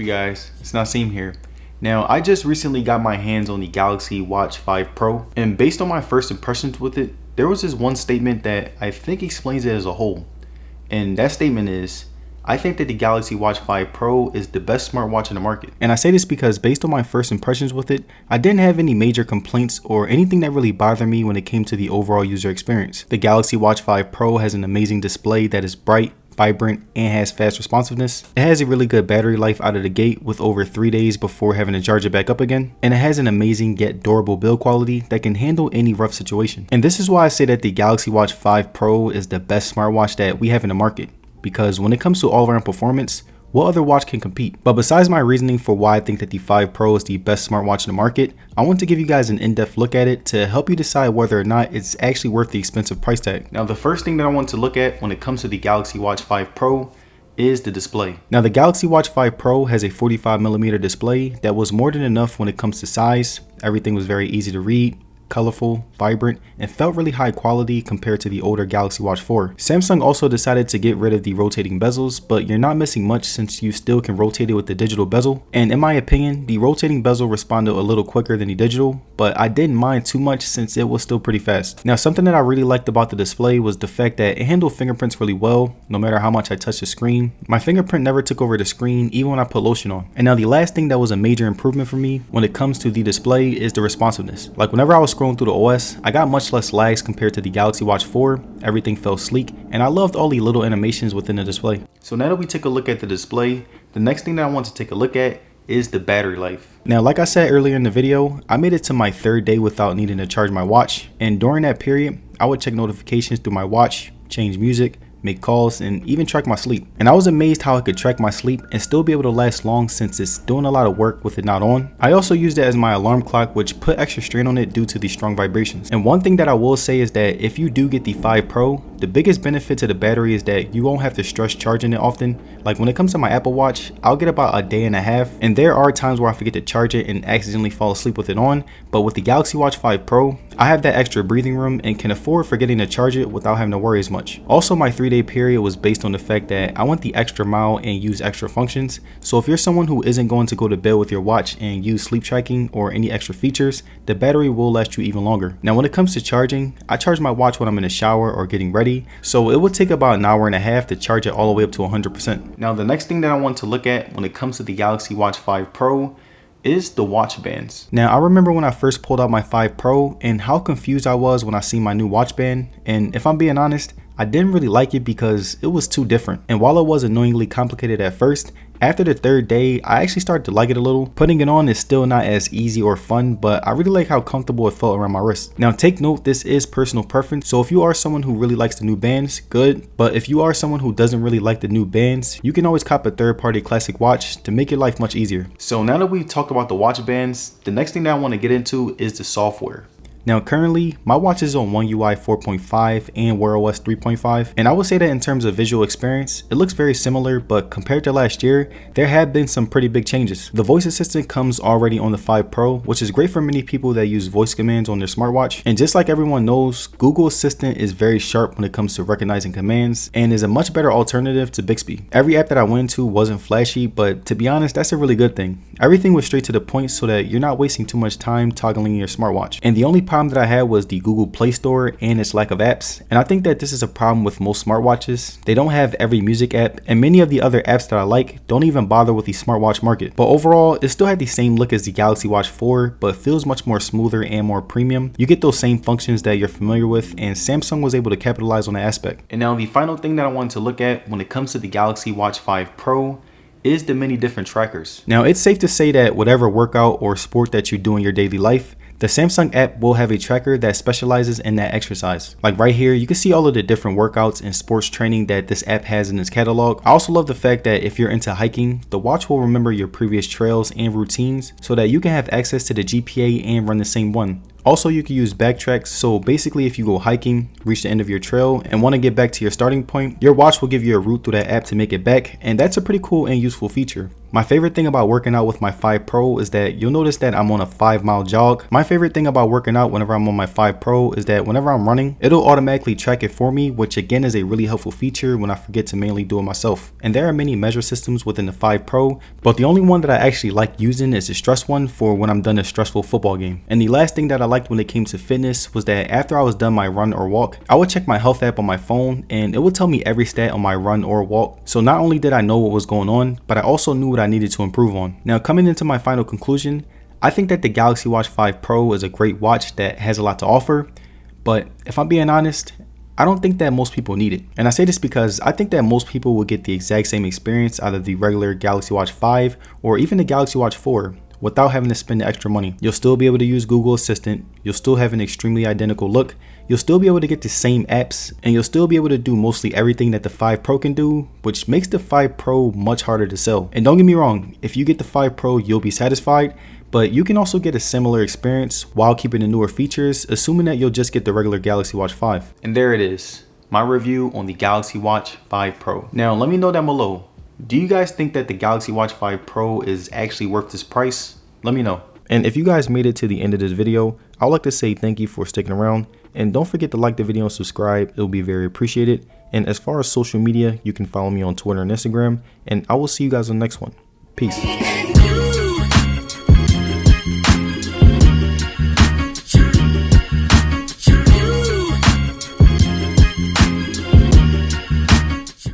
up, you guys? It's Naseem here. Now, I just recently got my hands on the Galaxy Watch 5 Pro, and based on my first impressions with it, there was this one statement that I think explains it as a whole. And that statement is, I think that the Galaxy Watch 5 Pro is the best smartwatch in the market. And I say this because based on my first impressions with it, I didn't have any major complaints or anything that really bothered me when it came to the overall user experience. The Galaxy Watch 5 Pro has an amazing display that is bright, vibrant, and has fast responsiveness. It has a really good battery life out of the gate with over 3 days before having to charge it back up again. And it has an amazing yet durable build quality that can handle any rough situation. And this is why I say that the Galaxy Watch 5 Pro is the best smartwatch that we have in the market. Because when it comes to all-around performance, what other watch can compete? But besides my reasoning for why I think that the 5 Pro is the best smartwatch in the market, I want to give you guys an in-depth look at it to help you decide whether or not it's actually worth the expensive price tag. Now, the first thing that I want to look at when it comes to the Galaxy Watch 5 Pro is the display. Now, the Galaxy Watch 5 Pro has a 45mm display that was more than enough when it comes to size. Everything was very easy to read, colorful, vibrant, and felt really high quality compared to the older Galaxy Watch 4. Samsung also decided to get rid of the rotating bezels, but you're not missing much since you still can rotate it with the digital bezel. And in my opinion, the rotating bezel responded a little quicker than the digital, but I didn't mind too much since it was still pretty fast. Now, something that I really liked about the display was the fact that it handled fingerprints really well, no matter how much I touched the screen. My fingerprint never took over the screen, even when I put lotion on. And now the last thing that was a major improvement for me when it comes to the display is the responsiveness. Like whenever I was scrolling through the OS, I got much less lags compared to the Galaxy Watch 4. Everything felt sleek, and I loved all the little animations within the display. So now that we take a look at the display, the next thing that I want to take a look at is the battery life. Now, like I said earlier in the video, I made it to my 3rd day without needing to charge my watch, and during that period, I would check notifications through my watch, change music, make calls, and even track my sleep. And I was amazed how I could track my sleep and still be able to last long since it's doing a lot of work with it not on. I also used it as my alarm clock, which put extra strain on it due to the strong vibrations. And one thing that I will say is that if you do get the 5 Pro, the biggest benefit to the battery is that you won't have to stress charging it often. Like when it comes to my Apple Watch, I'll get about a day and a half, and there are times where I forget to charge it and accidentally fall asleep with it on. But with the Galaxy Watch 5 Pro, I have that extra breathing room and can afford forgetting to charge it without having to worry as much. Also, my 3-day period was based on the fact that I went the extra mile and use extra functions. So if you're someone who isn't going to go to bed with your watch and use sleep tracking or any extra features, the battery will last you even longer. Now, when it comes to charging, I charge my watch when I'm in the shower or getting ready, so it would take about an hour and a half to charge it all the way up to 100%. Now, the next thing that I want to look at when it comes to the Galaxy Watch 5 Pro is the watch bands. Now, I remember when I first pulled out my 5 Pro and how confused I was when I seen my new watch band, and if I'm being honest, I didn't really like it because it was too different. And while it was annoyingly complicated at first, after the 3rd day, I actually started to like it a little. Putting it on is still not as easy or fun, but I really like how comfortable it felt around my wrist. Now, take note, this is personal preference, so if you are someone who really likes the new bands, good. But if you are someone who doesn't really like the new bands, you can always cop a third-party classic watch to make your life much easier. So now that we've talked about the watch bands, the next thing that I want to get into is the software. Now, currently, my watch is on One UI 4.5 and Wear OS 3.5, and I would say that in terms of visual experience, it looks very similar, but compared to last year, there have been some pretty big changes. The voice assistant comes already on the 5 Pro, which is great for many people that use voice commands on their smartwatch. And just like everyone knows, Google Assistant is very sharp when it comes to recognizing commands and is a much better alternative to Bixby. Every app that I went to wasn't flashy, but to be honest, that's a really good thing. Everything was straight to the point so that you're not wasting too much time toggling your smartwatch. And the only problem that I had was the Google Play Store and its lack of apps. And I think that this is a problem with most smartwatches. They don't have every music app, and many of the other apps that I like don't even bother with the smartwatch market. But overall, it still had the same look as the Galaxy Watch 4, but feels much more smoother and more premium. You get those same functions that you're familiar with, and Samsung was able to capitalize on that aspect. And now the final thing that I wanted to look at when it comes to the Galaxy Watch 5 Pro is the many different trackers. Now, it's safe to say that whatever workout or sport that you do in your daily life, the Samsung app will have a tracker that specializes in that exercise. Like right here, you can see all of the different workouts and sports training that this app has in its catalog. I also love the fact that if you're into hiking, the watch will remember your previous trails and routines so that you can have access to the GPA and run the same one. Also, you can use backtracks, so basically if you go hiking, reach the end of your trail, and want to get back to your starting point, your watch will give you a route through that app to make it back, and that's a pretty cool and useful feature. My favorite thing about working out with my 5 Pro is that you'll notice that I'm on a 5-mile jog. My favorite thing about working out whenever I'm on my 5 Pro is that whenever I'm running, it'll automatically track it for me, which again is a really helpful feature when I forget to manually do it myself. And there are many measure systems within the 5 Pro, but the only one that I actually like using is the stress one for when I'm done a stressful football game. And the last thing that I liked when it came to fitness was that after I was done my run or walk, I would check my health app on my phone and it would tell me every stat on my run or walk. So not only did I know what was going on, but I also knew what I needed to improve on. Now, coming into my final conclusion, I think that the Galaxy Watch 5 Pro is a great watch that has a lot to offer, but if I'm being honest, I don't think that most people need it. And I say this because I think that most people will get the exact same experience out of the regular Galaxy Watch 5 or even the Galaxy Watch 4 without having to spend the extra money. You'll still be able to use Google Assistant, you'll still have an extremely identical look, you'll still be able to get the same apps, and you'll still be able to do mostly everything that the 5 Pro can do, which makes the 5 Pro much harder to sell. And don't get me wrong, if you get the 5 Pro, you'll be satisfied, but you can also get a similar experience while keeping the newer features, assuming that you'll just get the regular Galaxy Watch 5. And there it is, my review on the Galaxy Watch 5 Pro. Now, let me know down below, do you guys think that the Galaxy Watch 5 Pro is actually worth this price? Let me know. And if you guys made it to the end of this video, I'd like to say thank you for sticking around. And don't forget to like the video and subscribe. It'll be very appreciated. And as far as social media, you can follow me on Twitter and Instagram. And I will see you guys on the next one. Peace.